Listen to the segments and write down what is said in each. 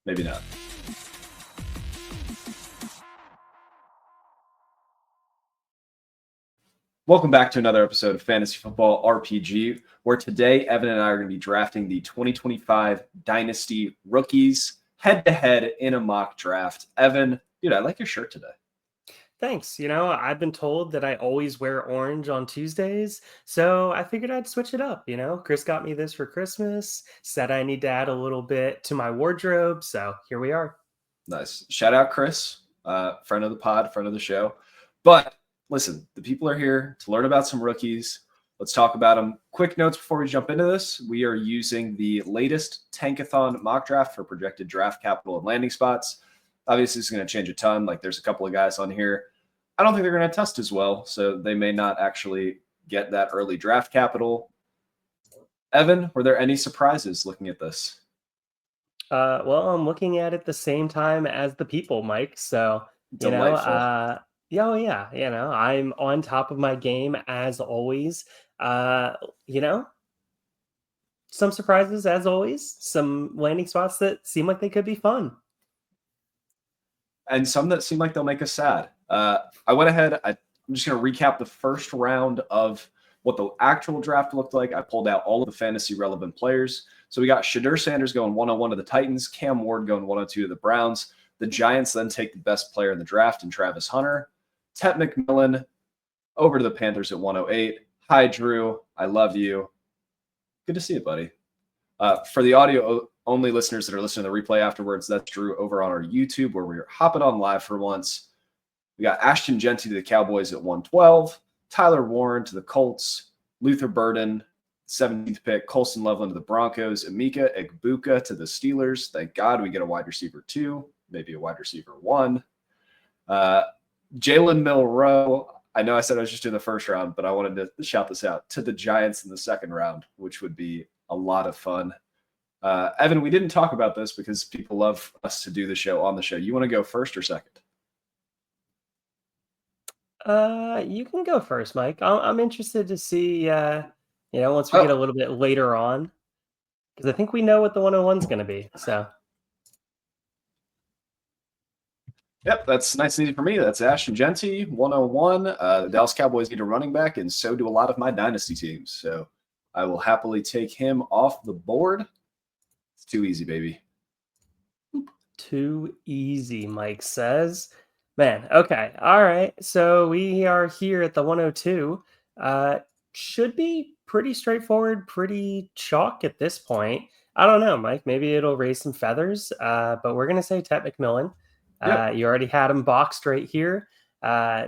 Maybe not. Welcome back to another episode of Fantasy Football RPG, where today Evan and I are going to be drafting the 2025 Dynasty rookies head-to-head in a mock draft. Evan, dude, I like your shirt today. Thanks. I've been told that I always wear orange on Tuesdays, so I figured I'd switch it up. Chris got me this for Christmas, said I need to add a little bit to my wardrobe, so here we are. Nice. Shout out Chris, friend of the pod, friend of the show. But listen, the people are here to learn about some rookies. Let's talk about them. Quick notes before we jump into this. We are using the latest Tankathon mock draft for projected draft capital and landing spots. Obviously, it's going to change a ton. Like, there's a couple of guys on here. I don't think they're going to test as well, so they may not actually get that early draft capital. Evan, were there any surprises looking at this? Well, I'm looking at it the same time as the people, Mike. So, Delightful. I'm on top of my game as always. Some surprises as always, some landing spots that seem like they could be fun. And some that seem like they'll make us sad. I went ahead. I'm just going to recap the first round of what the actual draft looked like. I pulled out all of the fantasy relevant players. So we got Shadur Sanders going 101 to the Titans, Cam Ward going 102 to the Browns. The Giants then take the best player in the draft in Travis Hunter. Tet McMillan over to the Panthers at 108. Hi, Drew. I love you. Good to see you, buddy. For the audio only listeners that are listening to the replay afterwards, that's Drew over on our YouTube, where we're hopping on live for once. We got Ashton Genty to the Cowboys at 112, Tyler Warren to the Colts, Luther Burden, 17th pick, Colson Loveland to the Broncos, Emeka Egbuka to the Steelers. Thank God we get a wide receiver 2, maybe a wide receiver 1. Jalen Milroe, I know I said I was just doing the first round, but I wanted to shout this out, to the Giants in the second round, which would be a lot of fun. Evan, we didn't talk about this because people love us to do the show on the show. You want to go first or second? You can go first, Mike. I'm interested to see, once we get a little bit later on, because I think we know what the 101 is going to be. So, yep, that's nice and easy for me. That's Ashton Genty, 101. The Dallas Cowboys need a running back, and so do a lot of my dynasty teams. So I will happily take him off the board. It's too easy, baby. Too easy, Mike says. Man, okay. All right. So we are here at the 102. Should be pretty straightforward, pretty chalk at this point. I don't know, Mike. Maybe it'll raise some feathers, but we're going to say Tet McMillan. Yep. You already had him boxed right here.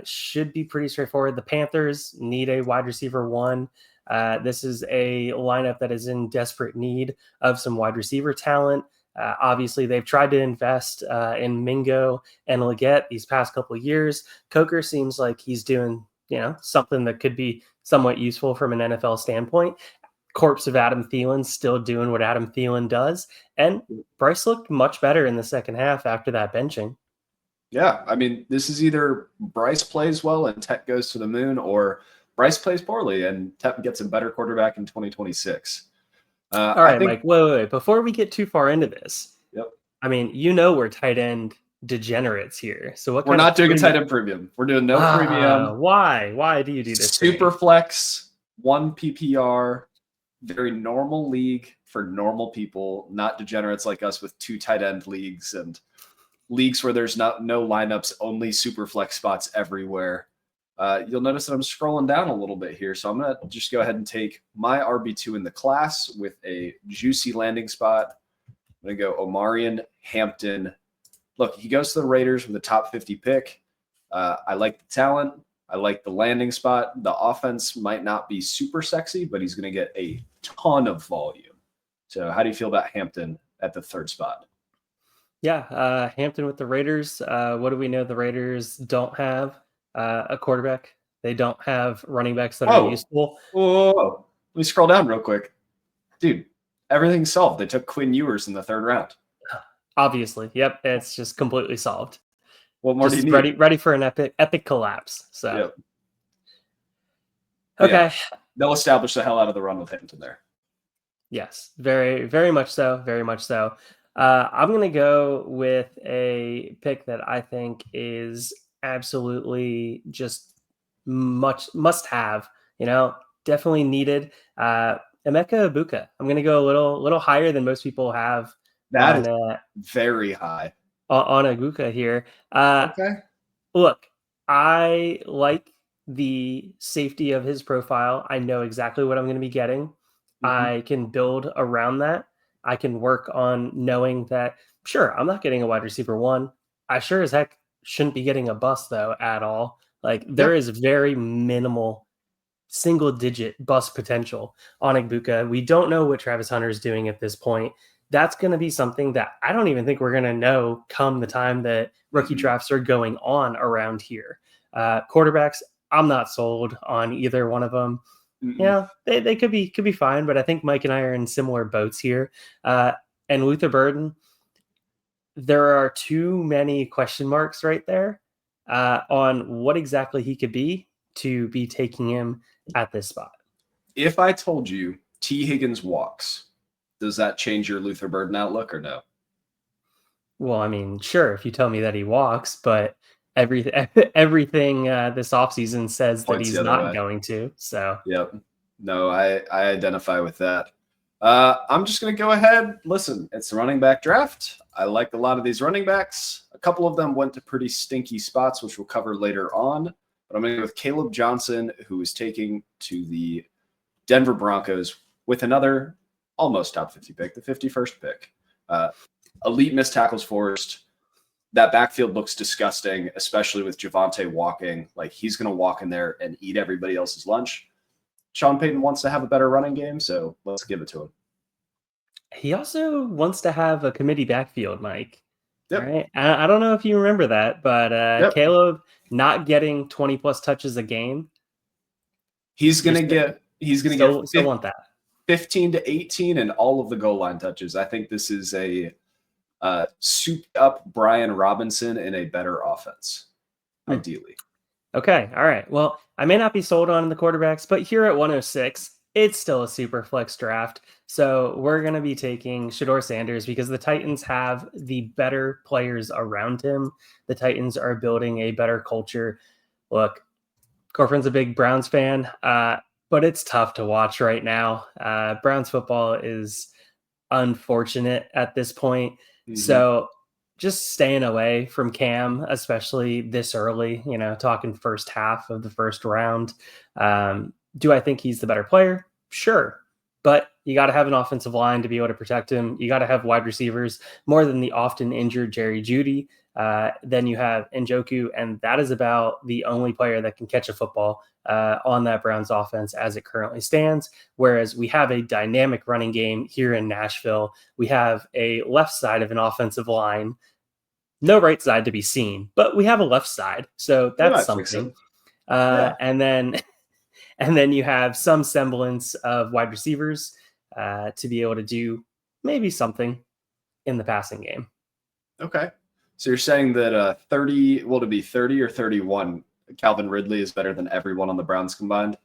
Should be pretty straightforward. The Panthers need a wide receiver 1. This is a lineup that is in desperate need of some wide receiver talent. Obviously, they've tried to invest in Mingo and Leggett these past couple of years. Coker seems like he's doing, something that could be somewhat useful from an NFL standpoint. Corpse of Adam Thielen still doing what Adam Thielen does. And Bryce looked much better in the second half after that benching. Yeah, I mean, this is either Bryce plays well and Tet goes to the moon, or Bryce plays poorly and Tet gets a better quarterback in 2026. All right, Mike, wait. Before we get too far into this, yep. I mean, we're tight end degenerates here. So we're not doing a tight end premium. We're doing no premium. Why? Why do you do this? Superflex, 1 PPR, very normal league for normal people, not degenerates like us with 2 tight end leagues and leagues where there's no lineups, only Superflex spots everywhere. You'll notice that I'm scrolling down a little bit here. So I'm going to just go ahead and take my RB2 in the class with a juicy landing spot. I'm going to go Omarion Hampton. Look, he goes to the Raiders with a top 50 pick. I like the talent. I like the landing spot. The offense might not be super sexy, but he's going to get a ton of volume. So how do you feel about Hampton at the 3rd spot? Yeah, Hampton with the Raiders. What do we know the Raiders don't have? A quarterback. They don't have running backs that are useful. Whoa. Let me scroll down real quick. Dude, everything's solved. They took Quinn Ewers in the 3rd round. Obviously. Yep. It's just completely solved. What more do you need? Ready for an epic collapse. So, yep. Okay. Yeah, they'll establish the hell out of the run with Hampton there. Yes. Very, very much so. Very much so. I'm going to go with a pick that I think is absolutely just must have, definitely needed. Emeka Ibuka. I'm going to go a little higher than most people have That is on very high. on Ibuka here. Okay. Look, I like the safety of his profile. I know exactly what I'm going to be getting. Mhm. I can build around that. I can work on knowing that, sure, I'm not getting a wide receiver one. I sure as heck shouldn't be getting a bust, though, at all. Like, there Yep. is very minimal single digit bust potential on Igbuka. We don't know what Travis Hunter is doing at this point. That's going to be something that I don't even think we're going to know come the time that rookie Mhm. drafts are going on around here. Quarterbacks, I'm not sold on either one of them. Mhm. Yeah, they could be fine, but I think Mike and I are in similar boats here. And Luther Burden, there are too many question marks right there on what exactly he could be to be taking him at this spot. If I told you T. Higgins walks, does that change your Luther Burden outlook or no? Well, I mean, sure, if you tell me that he walks, but everything this offseason says that Points he's the other not way. going to. So Yep. No, I identify with that. I'm just going to go ahead. Listen, it's a running back draft. I like a lot of these running backs. A couple of them went to pretty stinky spots, which we'll cover later on. But I'm going to go with Caleb Johnson, who is taking to the Denver Broncos with another almost top 50 pick, the 51st pick. Elite missed tackles forced. That backfield looks disgusting, especially with Javonte walking. Like he's going to walk in there and eat everybody else's lunch. Sean Payton wants to have a better running game, so let's give it to him. he also wants to have a committee backfield, Mike. All Yep. right. I don't know if you remember that, but Yep. Caleb not getting 20 plus touches a game, He's you're gonna get still want that. 15 to 18 and all of the goal line touches. I think this is a souped up Brian Robinson in a better offense, Hmm. ideally. Okay. All right. Well, I may not be sold on the quarterbacks, but here at 106, it's still a super flex draft. So we're going to be taking Shador Sanders because the Titans have the better players around him. The Titans are building a better culture. Look, Corcoran's a big Browns fan, but it's tough to watch right now. Browns football is unfortunate at this point. Mm-hmm. So just staying away from Cam, especially this early, talking first half of the first round. Do I think he's the better player? Sure. But you got to have an offensive line to be able to protect him. You got to have wide receivers more than the often injured Jerry Jeudy. Then you have Njoku, and that is about the only player that can catch a football on that Browns offense as it currently stands. Whereas we have a dynamic running game here in Nashville. We have a left side of an offensive line, no right side to be seen, but we have a left side. So We that's might fix something. it. Yeah. And then you have some semblance of wide receivers to be able to do maybe something in the passing game. Okay. So you're saying that 30, will it be 30 or 31? Calvin Ridley is better than everyone on the Browns combined?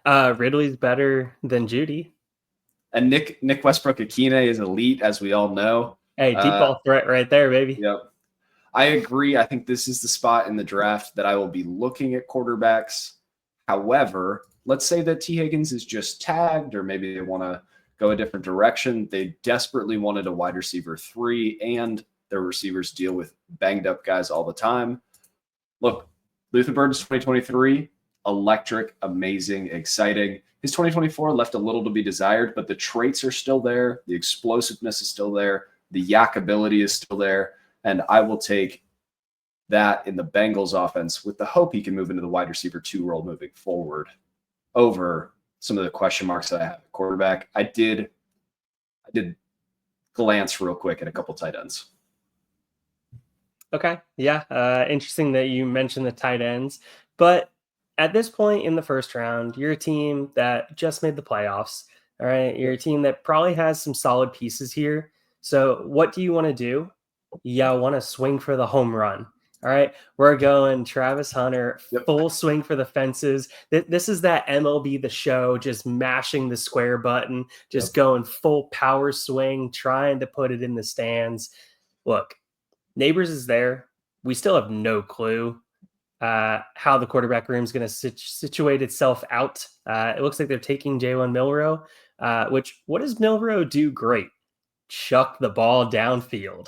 Ridley's better than Jeudy. And Nick Westbrook-Akine is elite, as we all know. Hey, deep ball threat right there, baby. Yep. I agree. I think this is the spot in the draft that I will be looking at quarterbacks. However, let's say that T. Higgins is just tagged, or maybe they want to go a different direction. They desperately wanted a wide receiver 3, and their receivers deal with banged up guys all the time. Look, Luther Burden's 2023, electric, amazing, exciting. His 2024 left a little to be desired, but the traits are still there. The explosiveness is still there. The yak ability is still there. And I will take that in the Bengals offense with the hope he can move into the wide receiver 2 role moving forward over some of the question marks that I have at quarterback. I did glance real quick at a couple tight ends. Okay. Yeah. Interesting that you mentioned the tight ends. But at this point in the first round, you're a team that just made the playoffs. All right. You're a team that probably has some solid pieces here. So what do you want to do? You want to swing for the home run. All right, we're going Travis Hunter, Yep. full swing for the fences. This is that MLB The Show, just mashing the square button, just going full power swing, trying to put it in the stands. Look, Neighbors is there. We still have no clue how the quarterback room is going to situate itself out. It looks like they're taking Jalen Milroe, which what does Milroe do great? Chuck the ball downfield.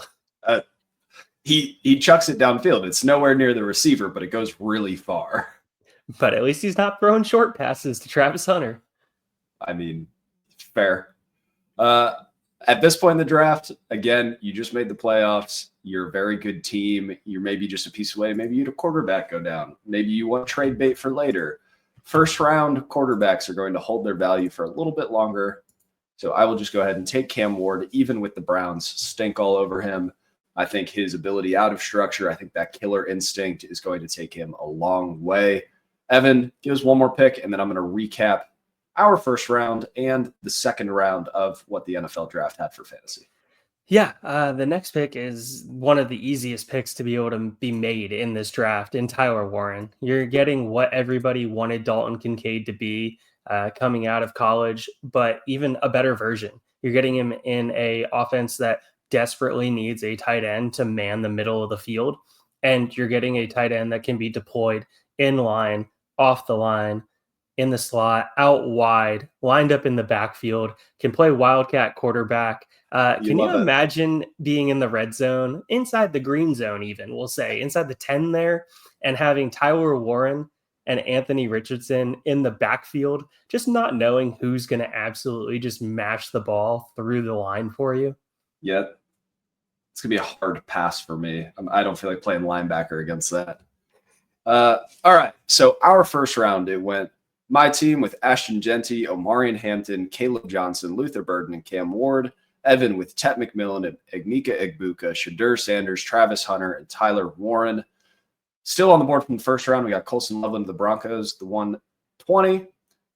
He chucks it downfield. It's nowhere near the receiver, but it goes really far. But at least he's not throwing short passes to Travis Hunter. I mean, fair. At this point in the draft, again, you just made the playoffs. You're a very good team. You're maybe just a piece away. Maybe you had a quarterback go down. Maybe you want trade bait for later. First round quarterbacks are going to hold their value for a little bit longer. So I will just go ahead and take Cam Ward, even with the Browns stink all over him. I think his ability out of structure, I think that killer instinct is going to take him a long way. Evan, give us one more pick, and then I'm going to recap our first round and the second round of what the NFL draft had for fantasy. Yeah, the next pick is one of the easiest picks to be able to be made in this draft in Tyler Warren. You're getting what everybody wanted Dalton Kincaid to be coming out of college, but even a better version. You're getting him in a offense that desperately needs a tight end to man the middle of the field, and you're getting a tight end that can be deployed in line, off the line, in the slot, out wide, lined up in the backfield, can play wildcat quarterback. Can you imagine being in the red zone, inside the green zone even, we'll say, inside the 10 there, and having Tyler Warren and Anthony Richardson in the backfield, just not knowing who's going to absolutely just mash the ball through the line for you? Yeah, it's going to be a hard pass for me. I don't feel like playing linebacker against that. All right, so our first round, it went my team with Ashton Genty, Omarion Hampton, Caleb Johnson, Luther Burden, and Cam Ward. Evan with Tet McMillan and Agnika Egbuka, Shadur Sanders, Travis Hunter, and Tyler Warren. Still on the board from the first round, we got Colson Loveland to the Broncos, the 120.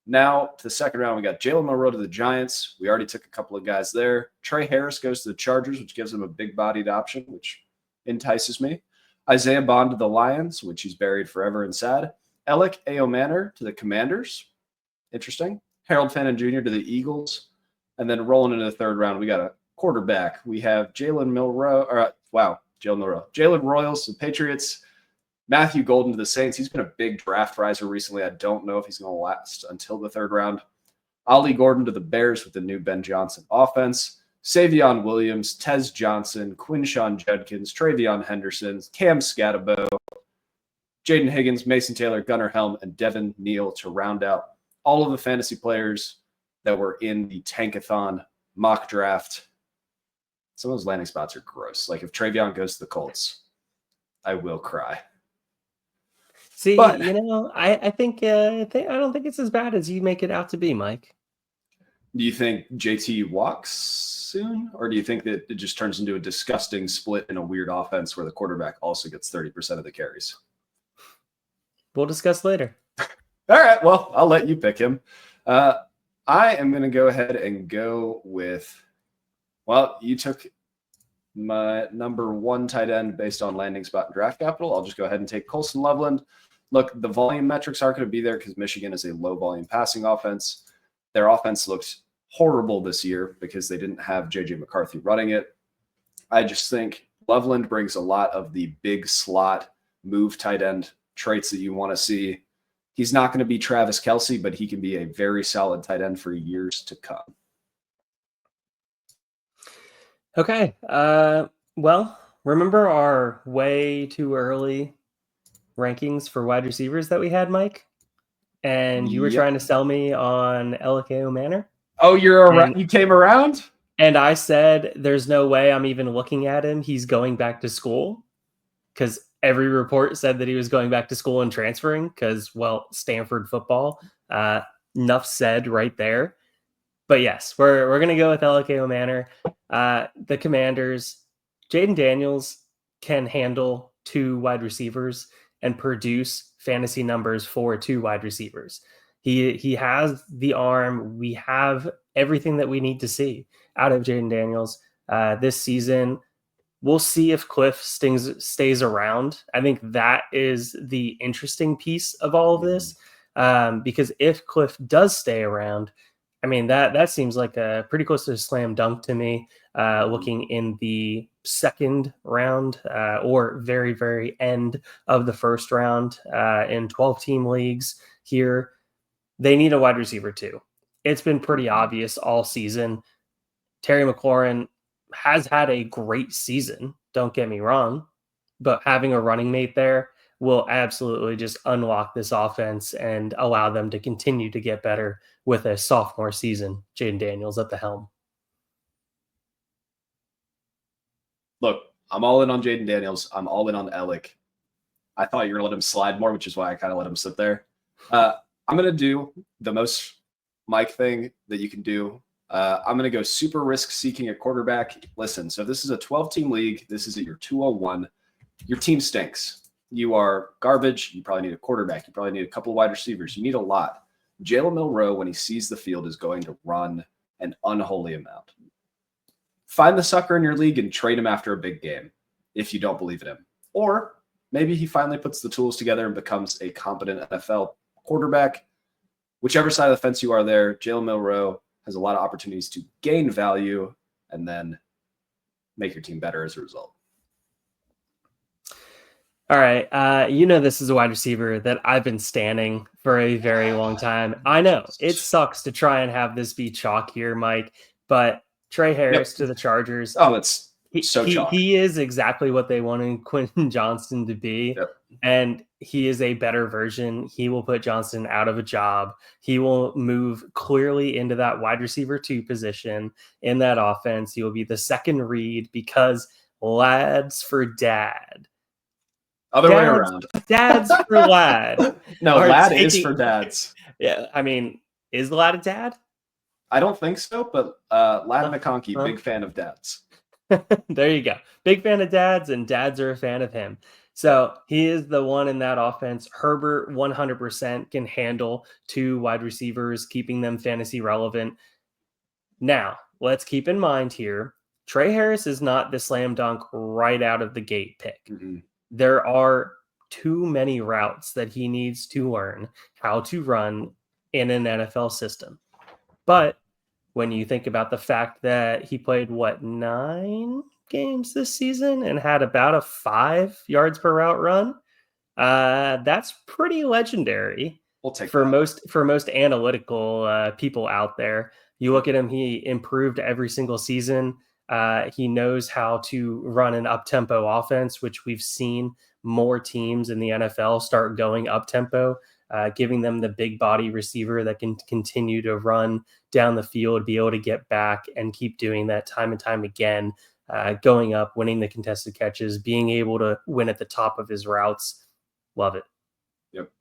Now to the second round, we got Jalen Milroe to the Giants. We already took a couple of guys there. Trey Harris goes to the Chargers, which gives him a big-bodied option, which entices me. Isaiah Bond to the Lions, which he's buried forever and sad. Alec Manor to the Commanders. Interesting. Harold Fannin Jr. to the Eagles. And then rolling into the third round, we got a quarterback. We have Jalen Milroe. Jalen Royals to the Patriots. Matthew Golden to the Saints. He's been a big draft riser recently. I don't know if he's going to last until the third round. Ollie Gordon to the Bears with the new Ben Johnson offense. Savion Williams, Tez Johnson, Quinshawn Judkins, Travion Henderson, Cam Scatabo, Jaden Higgins, Mason Taylor, Gunnar Helm, and Devin Neal to round out all of the fantasy players that were in the Tankathon mock draft. Some of those landing spots are gross. Like if Travion goes to the Colts, I will cry. See, I think I don't think it's as bad as you make it out to be, Mike. Do you think JT walks soon? Or do you think that it just turns into a disgusting split in a weird offense where the quarterback also gets 30% of the carries? We'll discuss later. All right. Well, I'll let you pick him. I am going to go ahead and go with, well, you took my number one tight end based on landing spot and draft capital. I'll just go ahead and take Colson Loveland. Look, the volume metrics aren't going to be there because Michigan is a low volume passing offense. Their offense looked horrible this year because they didn't have J.J. McCarthy running it. I just think Loveland brings a lot of the big slot move tight end traits that you want to see. He's not going to be Travis Kelce, but he can be a very solid tight end for years to come. Okay. Well, remember our way too early rankings for wide receivers that we had, Mike? And you were trying to sell me on Elikeo Manor? Oh, you came around? And I said, there's no way I'm even looking at him. He's going back to school because every report said that he was going back to school and transferring because, well, Stanford football. Enough said right there. But yes, we're going to go with Elikeo Manor. The Commanders, Jaden Daniels can handle two wide receivers and produce fantasy numbers for two wide receivers. He has the arm. We have everything that we need to see out of Jaden Daniels this season. We'll see if Cliff stays around. I think that is the interesting piece of all of this, because if Cliff does stay around, I mean, that seems like a pretty close to a slam dunk to me. Looking in the second round or very, very end of the first round in 12-team leagues here, they need a wide receiver too. It's been pretty obvious all season. Terry McLaurin has had a great season, don't get me wrong, but having a running mate there will absolutely just unlock this offense and allow them to continue to get better with a sophomore season, Jaden Daniels at the helm. Look, I'm all in on Jaden Daniels. I'm all in on Alec. I thought you were going to let him slide more, which is why I kind of let him sit there. I'm going to do the most Mike thing that you can do. I'm going to go super risk seeking a quarterback. Listen, so this is a 12-team league. This is at your 201. Your team stinks. You are garbage. You probably need a quarterback. You probably need a couple of wide receivers. You need a lot. Jalen Milroe, when he sees the field, is going to run an unholy amount. Find the sucker in your league and trade him after a big game if you don't believe in him. Or maybe he finally puts the tools together and becomes a competent NFL quarterback. Whichever side of the fence you are there, Jalen Milroe has a lot of opportunities to gain value and then make your team better as a result. All right. This is a wide receiver that I've been standing for a very long time. I know it sucks to try and have this be chalk here, Mike, but Trey Harris to the Chargers. Oh, it's so chalk. He is exactly what they wanted Quentin Johnston to be. Yep. And he is a better version. He will put Johnston out of a job. He will move clearly into that wide receiver 2 position in that offense. He will be the second read because lads for dad. Other way around. Dads for lad. No, lad is for dads. Yeah, I mean, is lad a dad? I don't think so, but Lad McConkey, big fan of dads. There you go. Big fan of dads, and dads are a fan of him. So he is the one in that offense. Herbert 100% can handle 2 wide receivers, keeping them fantasy relevant. Now, let's keep in mind here, Trey Harris is not the slam dunk right out of the gate pick. Mm-hmm. There are too many routes that he needs to learn how to run in an NFL system. But when you think about the fact that he played, 9 games this season and had about a 5 yards per route run, that's pretty legendary. We'll take for that. most analytical people out there. You look at him; he improved every single season. He knows how to run an up-tempo offense, which we've seen more teams in the NFL start going up-tempo, giving them the big body receiver that can continue to run down the field, be able to get back and keep doing that time and time again, going up, winning the contested catches, being able to win at the top of his routes. Love it. Yep.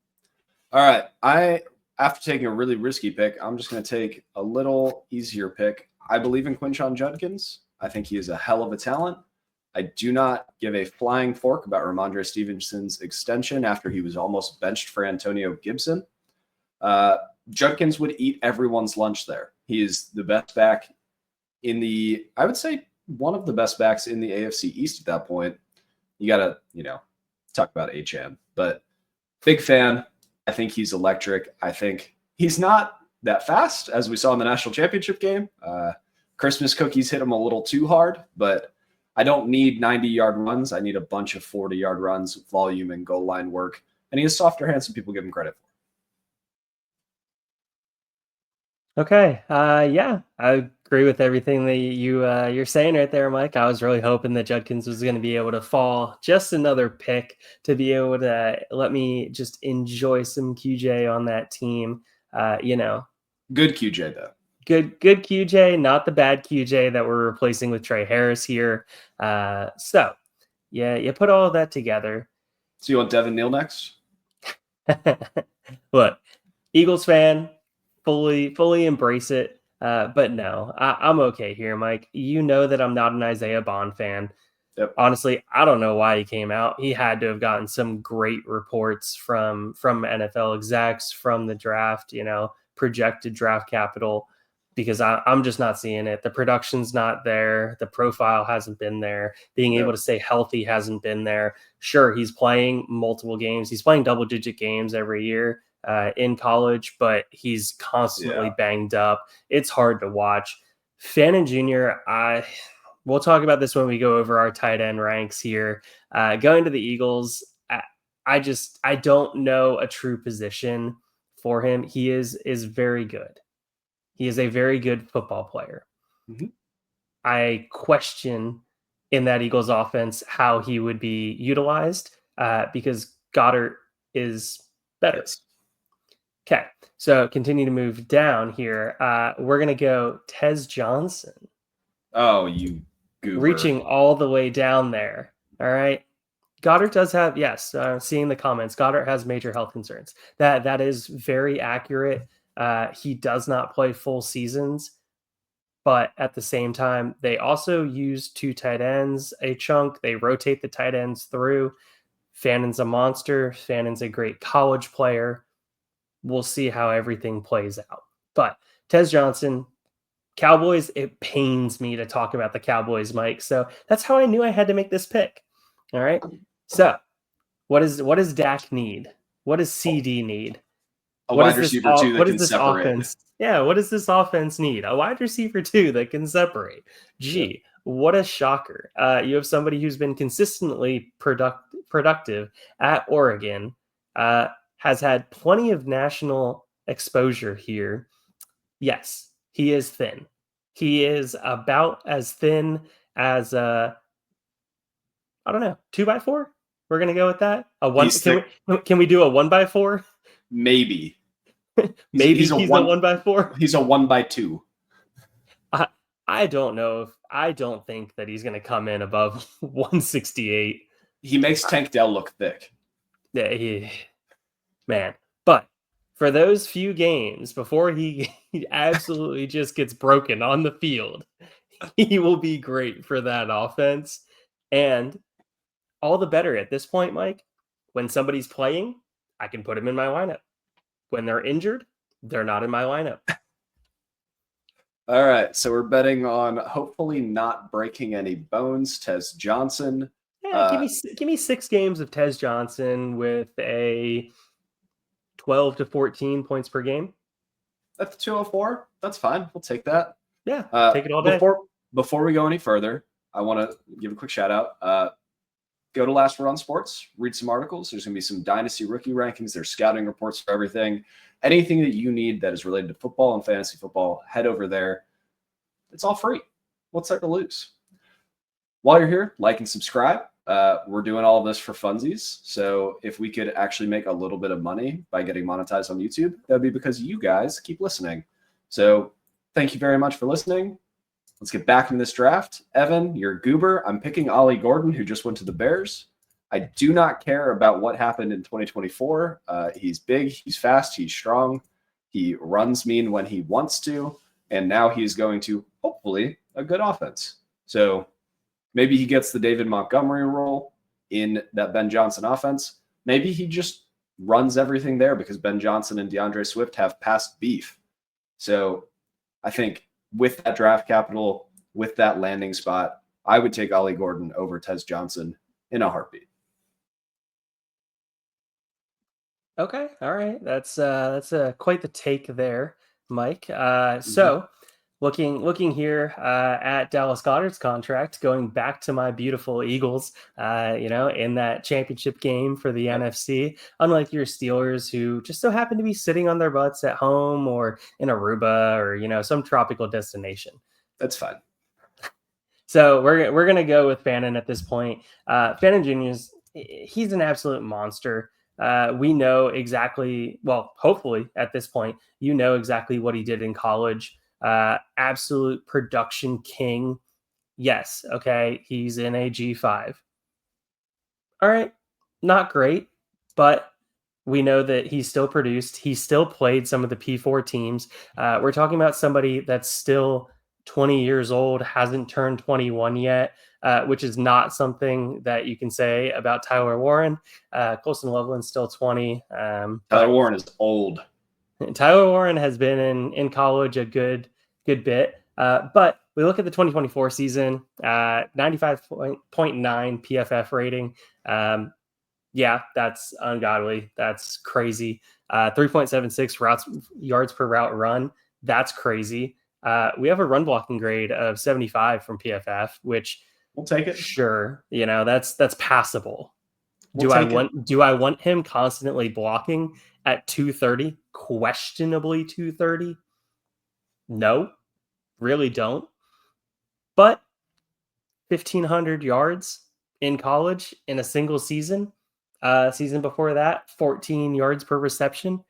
All right. After taking a really risky pick, I'm just going to take a little easier pick. I believe in Quinshon Judkins. I think he is a hell of a talent. I do not give a flying fork about Ramondre Stevenson's extension after he was almost benched for Antonio Gibson. Judkins would eat everyone's lunch there. He is the best back I would say one of the best backs in the AFC East at that point. You got to, talk about Achane, but big fan. I think he's electric. I think he's not that fast as we saw in the national championship game. Christmas cookies hit him a little too hard, but I don't need 90-yard runs. I need a bunch of 40-yard runs, volume, and goal line work. And he has softer hands than people give him credit for. Okay. Yeah, I agree with everything that you're saying right there, Mike. I was really hoping that Judkins was going to be able to fall just another pick to be able to let me just enjoy some QJ on that team. Good QJ, though. Good QJ, not the bad QJ that we're replacing with Trey Harris here. So, yeah, you put all of that together. So you want Devin Neal next? Look, Eagles fan, fully embrace it. But no, I'm okay here, Mike. You know that I'm not an Isaiah Bond fan. Yep. Honestly, I don't know why he came out. He had to have gotten some great reports from NFL execs, from the draft, projected draft capital, because I'm just not seeing it. The production's not there. The profile hasn't been there. Being able to stay healthy hasn't been there. Sure, he's playing multiple games. He's playing double-digit games every year in college, but he's constantly banged up. It's hard to watch. Fannin Jr., we'll talk about this when we go over our tight end ranks here. Going to the Eagles, I don't know a true position for him. He is very good. He is a very good football player. Mm-hmm. I question in that Eagles offense how he would be utilized because Goddard is better. Yes. Okay, so continue to move down here. We're going to go Tez Johnson. Oh, you goober. Reaching all the way down there. All right. Goddard does have, yes, seeing the comments, Goddard has major health concerns. That is very accurate. He does not play full seasons, but at the same time, they also use 2 tight ends a chunk. They rotate the tight ends through. Fannin's a monster. Fannin's a great college player. We'll see how everything plays out. But Tez Johnson, Cowboys, it pains me to talk about the Cowboys, Mike. So that's how I knew I had to make this pick. All right. So what does Dak need? What does CD need? A wide receiver 2 that can separate. Offense? Yeah, what does this offense need? A wide receiver 2 that can separate. Gee, what a shocker. You have somebody who's been consistently productive at Oregon, has had plenty of national exposure here. Yes, he is thin. He is about as thin as I don't know, 2x4. We're gonna go with that. A one. Can we do a 1x4? Maybe. Maybe he's a 1x4. He's a 1x2. I don't know. I don't think that he's gonna come in above 168. He makes Tank Dell look thick. Yeah, man. But for those few games before he absolutely just gets broken on the field, he will be great for that offense. And all the better at this point, Mike. When somebody's playing, I can put him in my lineup. When they're injured, they're not in my lineup. All right, so we're betting on hopefully not breaking any bones. Tez Johnson. Yeah, give me 6 games of Tez Johnson with a 12 to 14 points per game. That's 204. That's fine. We'll take that. Yeah, take it all day. Before we go any further, I want to give a quick shout out. Go to Last Word on Sports, read some articles. There's going to be some Dynasty rookie rankings. There's scouting reports for everything. Anything that you need that is related to football and fantasy football, head over there. It's all free. What's there to lose? While you're here, like and subscribe. We're doing all of this for funsies. So if we could actually make a little bit of money by getting monetized on YouTube, that would be because you guys keep listening. So thank you very much for listening. Let's get back into this draft. Evan, you're a goober. I'm picking Ollie Gordon, who just went to the Bears. I do not care about what happened in 2024. He's big, he's fast, he's strong. He runs mean when he wants to. And now he's going to, hopefully, a good offense. So maybe he gets the David Montgomery role in that Ben Johnson offense. Maybe he just runs everything there because Ben Johnson and DeAndre Swift have past beef. So I think with that draft capital, with that landing spot, I would take Ollie Gordon over Tez Johnson in a heartbeat. Okay, all right. That's quite the take there, Mike. So looking here at Dallas Goedert's contract, going back to my beautiful Eagles, in that championship game for the NFC, unlike your Steelers, who just so happen to be sitting on their butts at home or in Aruba or some tropical destination. That's fine. So we're gonna go with Fannin at this point. Fannin Jr. He's an absolute monster. We know exactly, well, hopefully at this point, exactly what he did in college. Absolute production king. Yes. Okay. He's in a G5. All right. Not great, but we know that he still produced. He still played some of the P4 teams. We're talking about somebody that's still 20 years old, hasn't turned 21 yet, which is not something that you can say about Tyler Warren. Colson Loveland's still 20. Tyler Warren is old. Tyler Warren has been in college a good good bit. But we look at the 2024 season, 95.9 PFF rating. Yeah, that's ungodly. That's crazy. 3.76 yards per route run. That's crazy. We have a run blocking grade of 75 from PFF, which we'll take it. Sure, that's passable. We'll Do I want him constantly blocking at 230? Questionably 230? No, really don't. But 1,500 yards in college in a single season. Season before that, 14 yards per reception.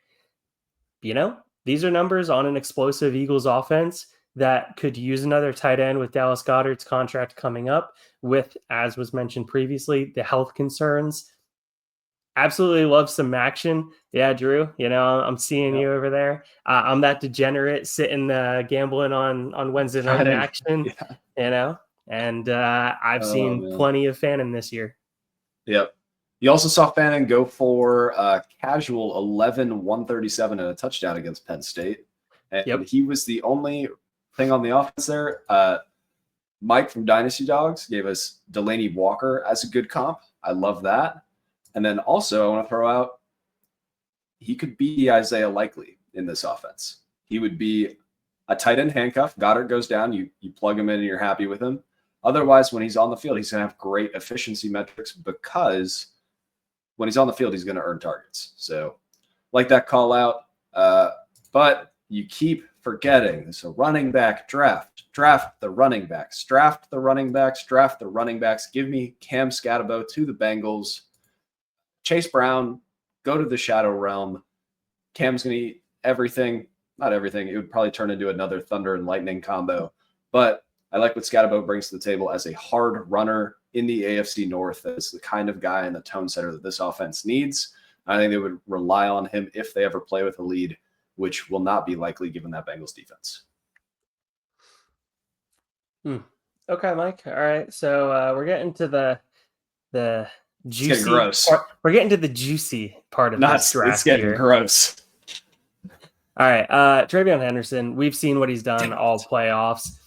These are numbers on an explosive Eagles offense that could use another tight end with Dallas Goedert's contract coming up with, as was mentioned previously, the health concerns. Absolutely love some action. Yeah, Drew, I'm seeing you over there. I'm that degenerate sitting gambling on Wednesday night action, and I've seen plenty of Fannin this year. Yep. You also saw Fannin go for a casual 11-137 and a touchdown against Penn State. And he was the only thing on the offense there. Mike from Dynasty Dogs gave us Delaney Walker as a good comp. I love that. And then also I want to throw out, he could be Isaiah Likely in this offense. He would be a tight end handcuff. Goddard goes down, you plug him in and you're happy with him. Otherwise, when he's on the field, he's going to have great efficiency metrics because when he's on the field, he's going to earn targets. So like that call out. But you keep forgetting it's a running back draft. Draft the running backs. Draft the running backs. Draft the running backs. Give me Cam Scatabo to the Bengals. Chase Brown, go to the Shadow Realm. Cam's going to eat everything. Not everything. It would probably turn into another Thunder and Lightning combo. But I like what Scatabo brings to the table as a hard runner in the AFC North. That's the kind of guy and the tone setter that this offense needs. I think they would rely on him if they ever play with a lead, which will not be likely given that Bengals defense. Okay, Mike. All right. So we're getting to the juicy. It's getting gross. We're getting to the juicy part of this draft. It's getting gross. All right. TreVeyon Henderson, we've seen what he's done all playoffs.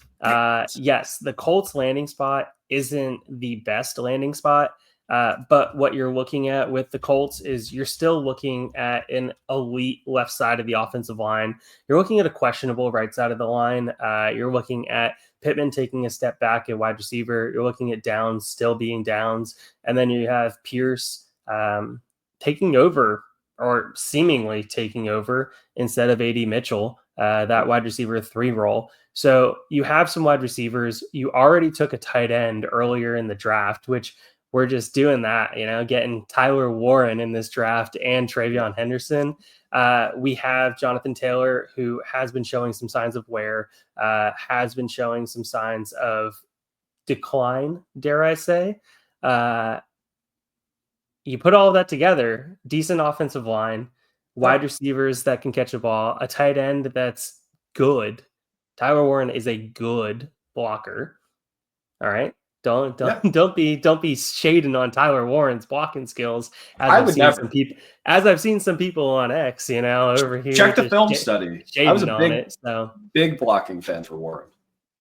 Yes, the Colts landing spot isn't the best landing spot, but what you're looking at with the Colts is you're still looking at an elite left side of the offensive line. You're looking at a questionable right side of the line. You're looking at Pittman taking a step back at wide receiver. You're looking at Downs still being Downs. And then you have Pierce taking over or seemingly taking over instead of A.D. Mitchell, that wide receiver 3 role. So you have some wide receivers. You already took a tight end earlier in the draft, which we're just doing that, getting Tyler Warren in this draft and TreVeyon Henderson. We have Jonathan Taylor, who has been showing some signs of wear, has been showing some signs of decline, dare I say. You put all of that together, decent offensive line, wide receivers that can catch a ball, a tight end that's good. Tyler Warren is a good blocker. All right. Don't be shading on Tyler Warren's blocking skills. As I've seen some people on X, over here. Check the film study. I was a big blocking fan for Warren.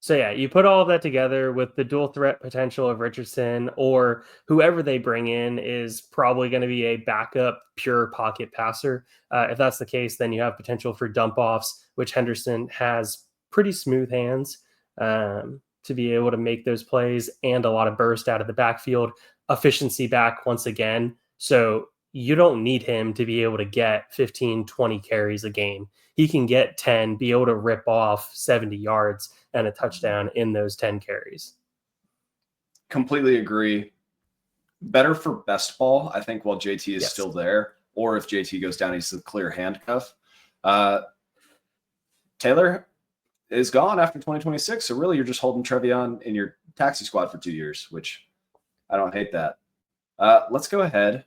So yeah, you put all of that together with the dual threat potential of Richardson, or whoever they bring in is probably going to be a backup pure pocket passer. If that's the case, then you have potential for dump offs, which Henderson has pretty smooth hands to be able to make those plays, and a lot of burst out of the backfield, efficiency back once again. So you don't need him to be able to get 15, 20 carries a game. He can get 10, be able to rip off 70 yards and a touchdown in those 10 carries. Completely agree. Better for best ball, I think, while JT is still there, or if JT goes down, he's the clear handcuff. Taylor is gone after 2026, so really you're just holding TreVeyon in your taxi squad for 2 years, which I don't hate that. Let's go ahead.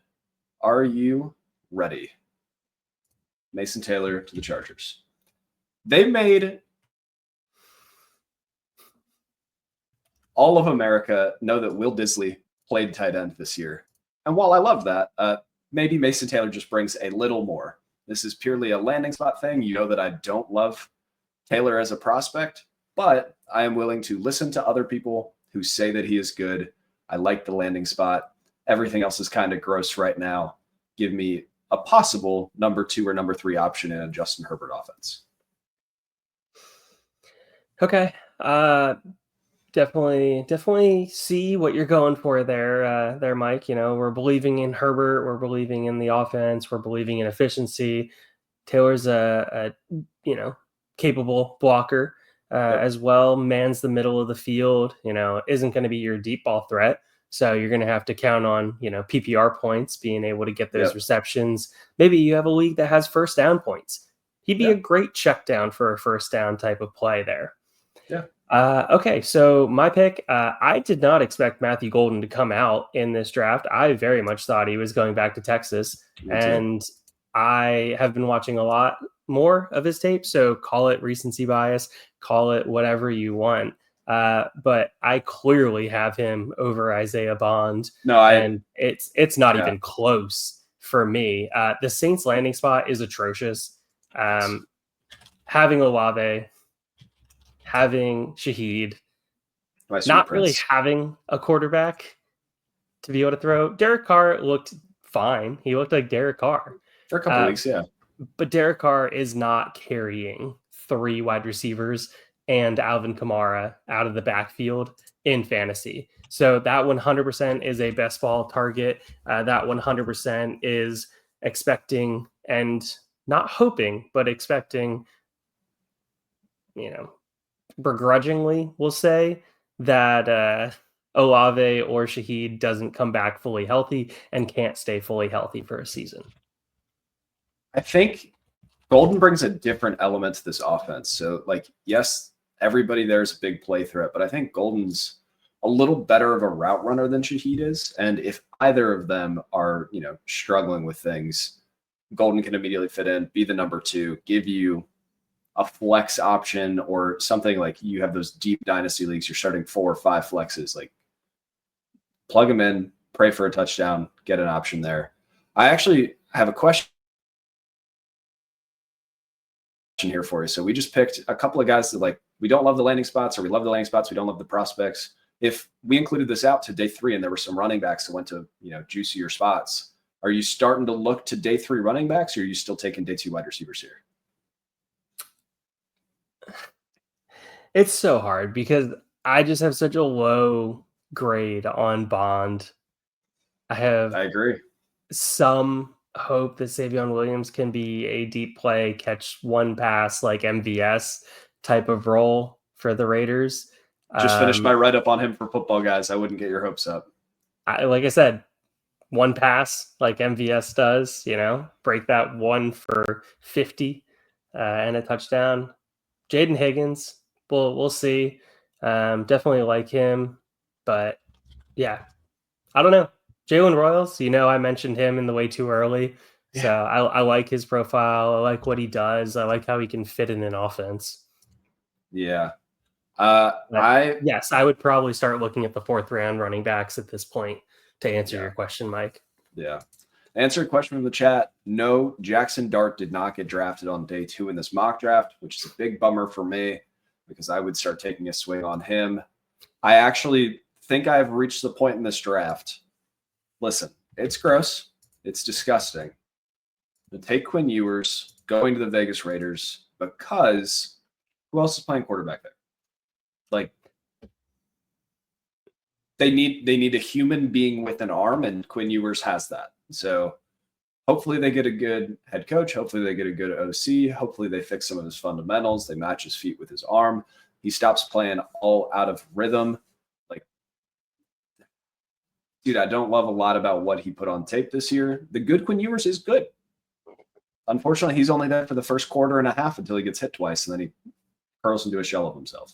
Are you ready? Mason Taylor to the Chargers. They made all of America know that Will Disley played tight end this year. And while I love that, maybe Mason Taylor just brings a little more. This is purely a landing spot thing. You know that I don't love Taylor as a prospect, but I am willing to listen to other people who say that he is good. I like the landing spot. Everything else is kind of gross right now. Give me a possible number 2 or number 3 option in a Justin Herbert offense. Okay. Definitely see what you're going for there, Mike. We're believing in Herbert. We're believing in the offense. We're believing in efficiency. Taylor's a capable blocker as well. Mans the middle of the field. Isn't going to be your deep ball threat. So you're going to have to count on PPR points, being able to get those receptions. Maybe you have a league that has first down points. He'd be a great check down for a first down type of play there. Yeah. Okay, so my pick, I did not expect Matthew Golden to come out in this draft. I very much thought he was going back to Texas, and I have been watching a lot more of his tape, so call it recency bias, call it whatever you want. But I clearly have him over Isaiah Bond, and it's not even close for me. The Saints landing spot is atrocious. Having Olave, having Shaheed, not really having a quarterback to be able to throw. Derek Carr looked fine. He looked like Derek Carr. For a couple weeks, yeah. But Derek Carr is not carrying 3 wide receivers and Alvin Kamara out of the backfield in fantasy. So that 100% is a best ball target. That 100% is expecting and not hoping, but expecting, begrudgingly, we'll say that Olave or Shaheed doesn't come back fully healthy and can't stay fully healthy for a season. I think Golden brings a different element to this offense. So, yes, everybody there's a big play threat, but I think Golden's a little better of a route runner than Shaheed is. And if either of them are, struggling with things, Golden can immediately fit in, be the number 2, give you a flex option or something. Like you have those deep dynasty leagues, you're starting 4 or 5 flexes, plug them in, pray for a touchdown, get an option there. I actually have a question here for you. So we just picked a couple of guys that we don't love the landing spots, or we love the landing spots, we don't love the prospects. If we included this out to day 3 and there were some running backs that went to juicier spots, are you starting to look to day 3 running backs, or are you still taking day 2 wide receivers here? It's so hard because I just have such a low grade on Bond. I agree. Some hope that Savion Williams can be a deep play, catch one pass, like MVS type of role for the Raiders. Just finished my write-up on him for Football Guys. I wouldn't get your hopes up. Like I said, one pass like MVS does, break that 1 for 50 and a touchdown. Jaden Higgins, we'll see. Definitely like him, but yeah, I don't know. Jalen Royals, I mentioned him in the way too early. Yeah. So I like his profile. I like what he does. I like how he can fit in an offense. Yeah. Yes, I would probably start looking at the 4th round running backs at this point to answer your question, Mike. Yeah. Answer a question from the chat. No, Jackson Dart did not get drafted on day 2 in this mock draft, which is a big bummer for me because I would start taking a swing on him. I actually think I've reached the point in this draft. Listen, it's gross. It's disgusting. To take Quinn Ewers going to the Vegas Raiders because who else is playing quarterback there? They need a human being with an arm, and Quinn Ewers has that. So hopefully they get a good head coach. Hopefully they get a good OC. Hopefully they fix some of his fundamentals. They match his feet with his arm. He stops playing all out of rhythm. Dude, I don't love a lot about what he put on tape this year. The good Quinn Ewers is good. Unfortunately, he's only there for the first quarter and a half until he gets hit twice, and then he curls into a shell of himself.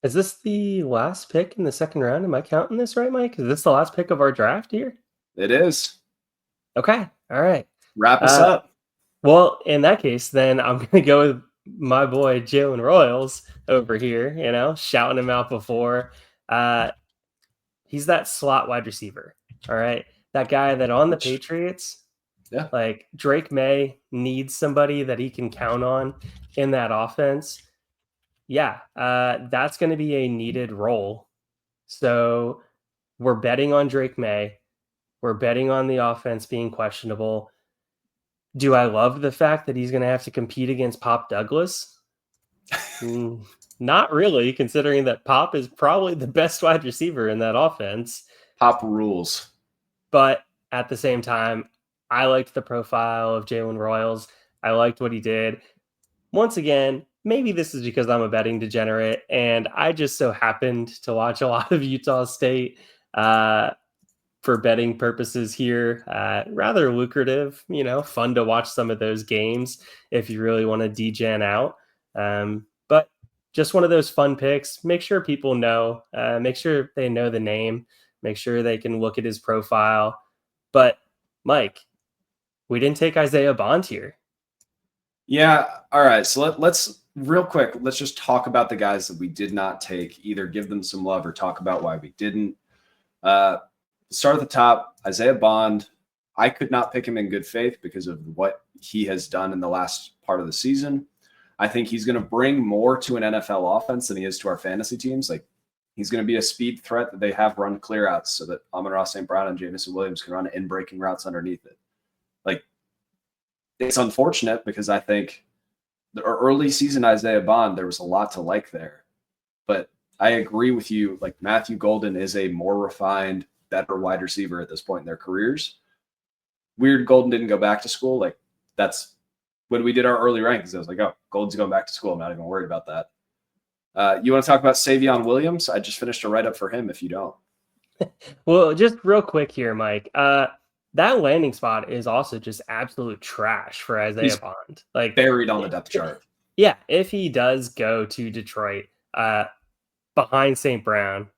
Is this the last pick in the 2nd round? Am I counting this right, Mike? Is this the last pick of our draft here? It is. Okay. All right. Wrap us up. Well, in that case, then I'm going to go with my boy Jalen Royals over here, shouting him out before. He's that slot wide receiver. All right. That guy that on the Patriots, Drake May needs somebody that he can count on in that offense. Yeah, that's going to be a needed role. So we're betting on Drake May. We're betting on the offense being questionable. Do I love the fact that he's going to have to compete against Pop Douglas? Not really, considering that Pop is probably the best wide receiver in that offense. Pop rules. But at the same time, I liked the profile of Jalen Royals. I liked what he did. Once again, maybe this is because I'm a betting degenerate, and I just so happened to watch a lot of Utah State for betting purposes here. Rather lucrative, fun to watch some of those games if you really want to degen out. But just one of those fun picks. Make sure people know, make sure they know the name, make sure they can look at his profile. But Mike, we didn't take Isaiah Bond here. Yeah. All right. So let's real quick. Let's just talk about the guys that we did not take. Either give them some love or talk about why we didn't. Start at the top. Isaiah Bond. I could not pick him in good faith because of what he has done in the last part of the season. I think he's going to bring more to an NFL offense than he is to our fantasy teams. Like, he's going to be a speed threat that they have run clear outs so that Amon-Ra St. Brown and Jamison Williams can run in breaking routes underneath it. Like, it's unfortunate because I think the early season Isaiah Bond, there was a lot to like there. But I agree with you. Like, Matthew Golden is a more refined, better wide receiver at this point in their careers. Weird Golden didn't go back to school. Like, that's when we did our early rankings. I was like, oh, Golden's going back to school. I'm not even worried about that. You want to talk about Savion Williams? I just finished a write-up for him if you don't. Well, just real quick here, Mike. That landing spot is also just absolute trash for Isaiah Bond. Like, buried on the depth chart. Yeah, if he does go to Detroit, behind St. Brown,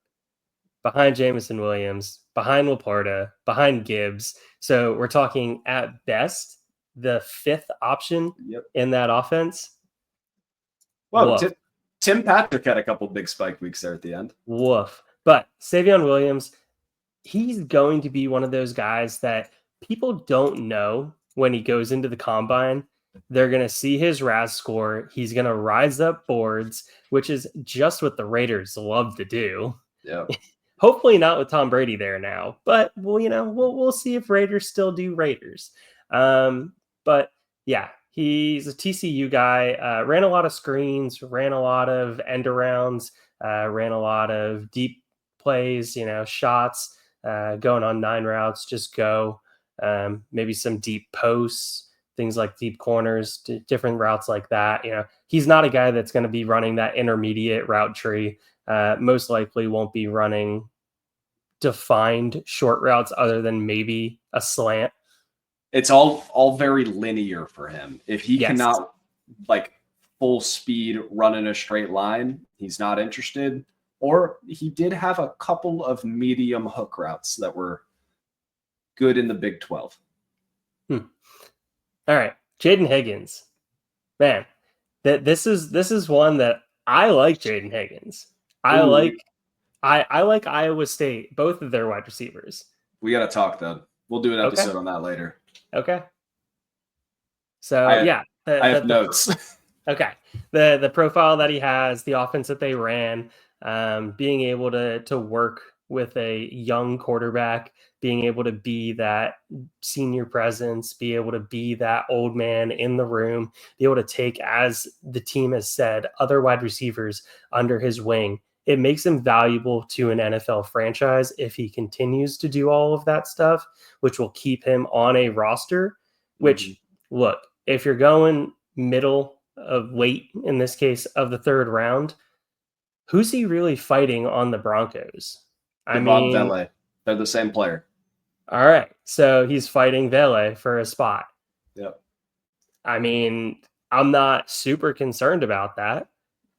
behind Jamison Williams, behind Laporta, behind Gibbs. So we're talking at best the fifth option in that offense. Well, Tim Patrick had a couple big spike weeks there at the end. Woof. But Savion Williams, he's going to be one of those guys that people don't know when he goes into the combine. They're going to see his RAS score. He's going to rise up boards, which is just what the Raiders love to do. Yeah. Hopefully not with Tom Brady there now, but we'll see if Raiders still do Raiders. But yeah, he's a TCU guy, ran a lot of screens, ran a lot of end arounds, ran a lot of deep plays, shots, going on 9 routes, just go, maybe some deep posts, things like deep corners, different routes like that. He's not a guy that's going to be running that intermediate route tree. Most likely won't be running defined short routes other than maybe a slant. It's all very linear for him. If he cannot like full speed run in a straight line, he's not interested. Or he did have a couple of medium hook routes that were good in the Big 12. All right, Jaden Higgins, man, this is one that I like. Jaden Higgins, I like Iowa State, both of their wide receivers. We got to talk though. We'll do an episode on that later. Okay. So I have notes. Okay, the profile that he has, the offense that they ran, being able to work with a young quarterback, being able to be that senior presence, be able to be that old man in the room, be able to take, as the team has said, other wide receivers under his wing. It makes him valuable to an NFL franchise if he continues to do all of that stuff, which will keep him on a roster, which, look, if you're going middle of late, in this case, of the 3rd round, who's he really fighting on the Broncos? Vele. They're the same player. All right. So he's fighting Vele for a spot. Yep. I mean, I'm not super concerned about that.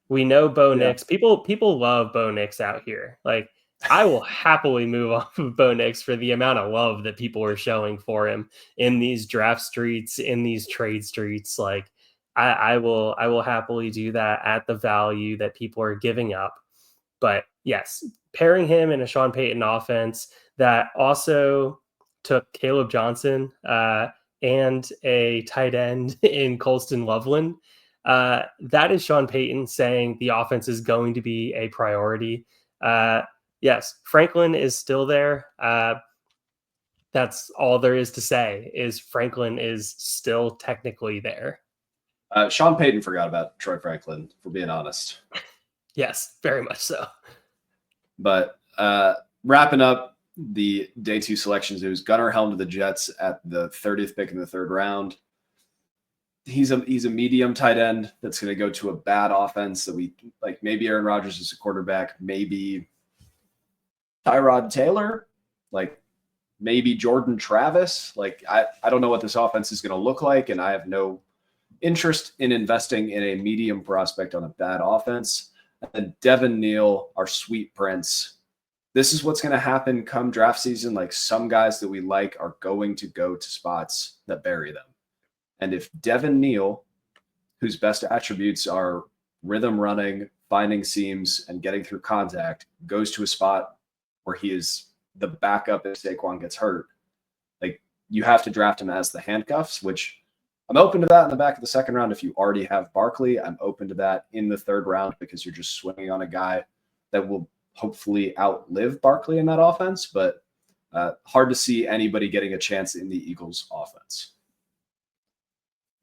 We know Bo Nix. People love Bo Nix out here. Like, I will happily move off of Bo Nix for the amount of love that people are showing for him in these draft streets, in these trade streets. Like, I will happily do that at the value that people are giving up. But yes, pairing him in a Sean Payton offense that also took Caleb Johnson and a tight end in Colston Loveland. That is Sean Payton saying the offense is going to be a priority. Yes, Franklin is still there. That's all there is to say, is Franklin is still technically there. Sean Payton forgot about Troy Franklin, for being honest. Yes, very much so. But wrapping up the day 2 selections, it was Gunnar Helm to the Jets at the 30th pick in the 3rd round. He's a medium tight end that's going to go to a bad offense that we like. Maybe Aaron Rodgers is a quarterback, maybe Tyrod Taylor, like maybe Jordan Travis. Like I don't know what this offense is going to look like, and I have no interest in investing in a medium prospect on a bad offense. And Devin Neal, our sweet prince. This is what's going to happen come draft season. Like some guys that we like are going to go to spots that bury them. And if Devin Neal, whose best attributes are rhythm running, finding seams, and getting through contact, goes to a spot where he is the backup if Saquon gets hurt, like you have to draft him as the handcuffs, which I'm open to that in the back of the 2nd round. If you already have Barkley, I'm open to that in the 3rd round because you're just swinging on a guy that will hopefully outlive Barkley in that offense. But hard to see anybody getting a chance in the Eagles offense.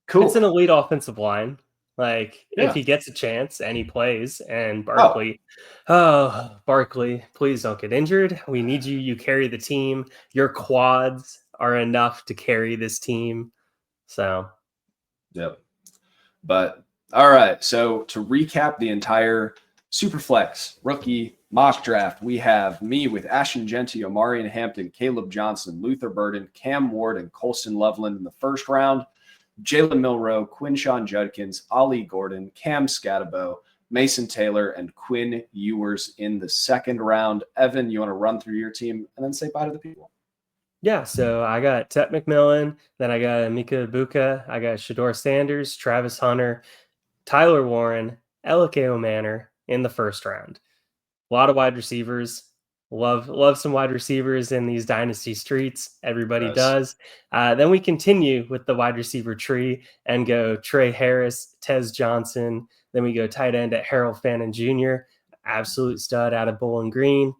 Cool. It's an elite offensive line. Like if he gets a chance and he plays, and Barkley, Barkley, please don't get injured. We need you. You carry the team. Your quads are enough to carry this team. So, yep. But all right. So to recap the entire Superflex rookie mock draft, we have me with Ashton Genty, Omarion Hampton, Caleb Johnson, Luther Burden, Cam Ward, and Colston Loveland in the 1st round. Jalen Milroe, Quinshawn Judkins, Ollie Gordon, Cam Scatabo, Mason Taylor, and Quinn Ewers in the 2nd round. Evan, you want to run through your team and then say bye to the people? Yeah, so I got Tet McMillan, then I got Mika Ibuka, I got Shador Sanders, Travis Hunter, Tyler Warren, Elike Manor in the 1st round. A lot of wide receivers. Love some wide receivers in these dynasty streets. Everybody does. Then we continue with the wide receiver tree and go Trey Harris, Tez Johnson. Then we go tight end at Harold Fannin Jr., absolute stud out of Bowling Green.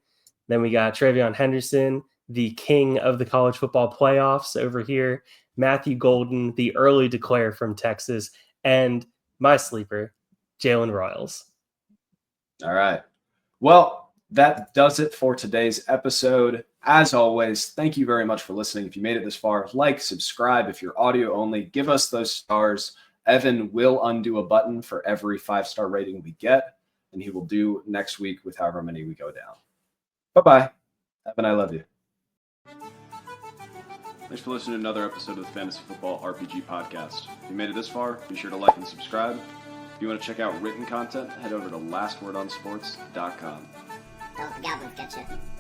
Then we got Travion Henderson, the king of the college football playoffs over here. Matthew Golden, the early declare from Texas. And my sleeper, Jalen Royals. All right. Well, that does it for today's episode. As always, thank you very much for listening. If you made it this far, like, subscribe. If you're audio only, give us those stars. Evan will undo a button for every 5-star rating we get, and he will do next week with however many we go down. Bye-bye. Evan, I love you. Thanks for listening to another episode of the Fantasy Football RPG Podcast. If you made it this far, be sure to like and subscribe. If you want to check out written content, head over to lastwordonsports.com. Don't let the goblins get you.